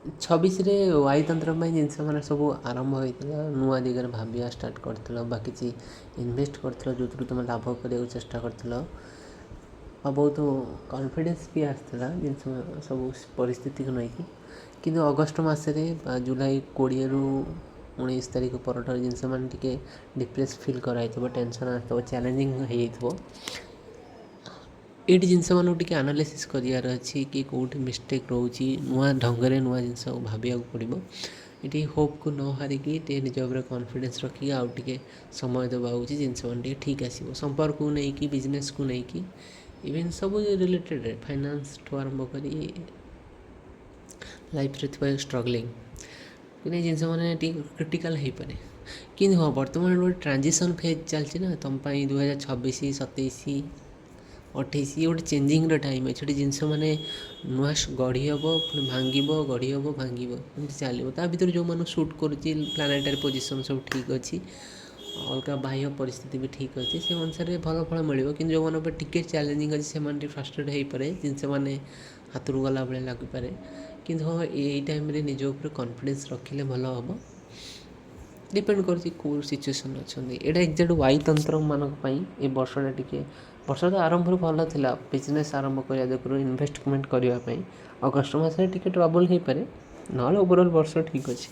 ଛବିଶରେ ୱାଇତନ୍ତ୍ର ପାଇଁ ଜିନିଷ ମାନେ ସବୁ ଆରମ୍ଭ ହୋଇଥିଲା, ନୂଆ ଦିଗରେ ଭାବିବା ଷ୍ଟାର୍ଟ କରିଥିଲ ବା କିଛି ଇନଭେଷ୍ଟ କରିଥିଲ ଯେଉଁଥିରୁ ତୁମେ ଲାଭ କରିବାକୁ ଚେଷ୍ଟା କରିଥିଲ ଆଉ ବହୁତ କନଫିଡେନ୍ସ ବି ଆସିଥିଲା ଜିନିଷ ସବୁ ପରିସ୍ଥିତିକୁ ନେଇକି। କିନ୍ତୁ ଅଗଷ୍ଟ ମାସରେ ବା ଜୁଲାଇ 20ରୁ 19 ତାରିଖ ପରଠାରୁ ଜିନିଷ ମାନେ ଟିକେ ଡିପ୍ରେସ୍ ଫିଲ୍ କରାହେଇଥିବ, ଟେନସନ୍ ଆସିଥିବ, ଚ୍ୟାଲେଞ୍ଜିଂ ହେଇଯାଇଥିବ। ଏଇଠି ଜିନିଷମାନଙ୍କୁ ଟିକେ ଆନାଲିସିସ୍ କରିବାର ଅଛି କି କେଉଁଠି ମିଷ୍ଟେକ୍ ରହୁଛି, ନୂଆ ଢଙ୍ଗରେ ନୂଆ ଜିନିଷକୁ ଭାବିବାକୁ ପଡ଼ିବ। ଏଠି ହୋପ୍କୁ ନ ହାରିକି ଟିକେ ନିଜ ଉପରେ କନଫିଡେନ୍ସ ରଖିକି ଆଉ ଟିକେ ସମୟ ଦେବା ହେଉଛି, ଜିନିଷମାନେ ଟିକେ ଠିକ୍ ଆସିବ। ସମ୍ପର୍କକୁ ନେଇକି, ବିଜନେସ୍କୁ ନେଇକି, ଇଭେନ୍ ସବୁ ରିଲେଟେଡ଼୍ ଫାଇନାନ୍ସଠୁ ଆରମ୍ଭ କରି ଲାଇଫ୍ରେ ଥିବା ଷ୍ଟ୍ରଗଲିଂ କିନ୍ତୁ ଏ ଜିନିଷ ମାନେ ଟିକେ କ୍ରିଟିକାଲ୍ ହେଇପାରେ। କିନ୍ତୁ ହଁ, ବର୍ତ୍ତମାନ ଗୋଟେ ଟ୍ରାଞ୍ଜିସନ୍ ଫେଜ୍ ଚାଲିଛି ନା ତୁମ ପାଇଁ 2026, 27, 28 ଇଏ ଗୋଟେ ଚେଞ୍ଜିଂର ଟାଇମ୍ ଅଛି। ଏଠି ଜିନିଷ ମାନେ ନୂଆ ଗଢ଼ି ହେବ, ପୁଣି ଭାଙ୍ଗିବ, ଗଢ଼ି ହେବ, ଭାଙ୍ଗିବ, ଏମିତି ଚାଲିବ। ତା ଭିତରେ ଯେଉଁମାନଙ୍କୁ ସୁଟ୍ କରୁଛି ପ୍ଲାନେଟାରୀ ପୋଜିସନ୍ ସବୁ ଠିକ୍ ଅଛି, ଅଲଗା ବାହ୍ୟ ପରିସ୍ଥିତି ବି ଠିକ୍ ଅଛି, ସେ ଅନୁସାରେ ଭଲ ଫଳ ମିଳିବ। କିନ୍ତୁ ଯେଉଁମାନଙ୍କ ଉପରେ ଟିକେ ଚ୍ୟାଲେଞ୍ଜିଂ ଅଛି ସେମାନେ ଟିକେ ଫ୍ରଷ୍ଟ୍ରେଟ୍ ହେଇପାରେ, ଜିନିଷ ମାନେ ହାତରୁ ଗଲା ଭଳିଆ ଲାଗିପାରେ। କିନ୍ତୁ ହଁ, ଏଇ ଟାଇମ୍ରେ ନିଜ ଉପରେ କନଫିଡେନ୍ସ ରଖିଲେ ଭଲ ହେବ। ଡିପେଣ୍ଡ କରୁଛି କେଉଁ ସିଚୁଏସନ୍ ଅଛନ୍ତି। ଏଇଟା ଏକ୍ଜାକ୍ଟ ୱାଇତନ୍ତ୍ରମାନଙ୍କ ପାଇଁ ଏ ବର୍ଷଟା ଟିକେ, ବର୍ଷ ତ ଆରମ୍ଭରୁ ଭଲ ଥିଲା ବିଜନେସ୍ ଆରମ୍ଭ କରିବା ଯୋଗୁଁ, ଇନଭେଷ୍ଟମେଣ୍ଟ କରିବା ପାଇଁ। ଅଗଷ୍ଟ ମାସରେ ଟିକେ ଟ୍ରବୁଲ୍ ହେଇପାରେ, ନହେଲେ ଓଭରଅଲ୍ ବର୍ଷ ଠିକ୍ ଅଛି।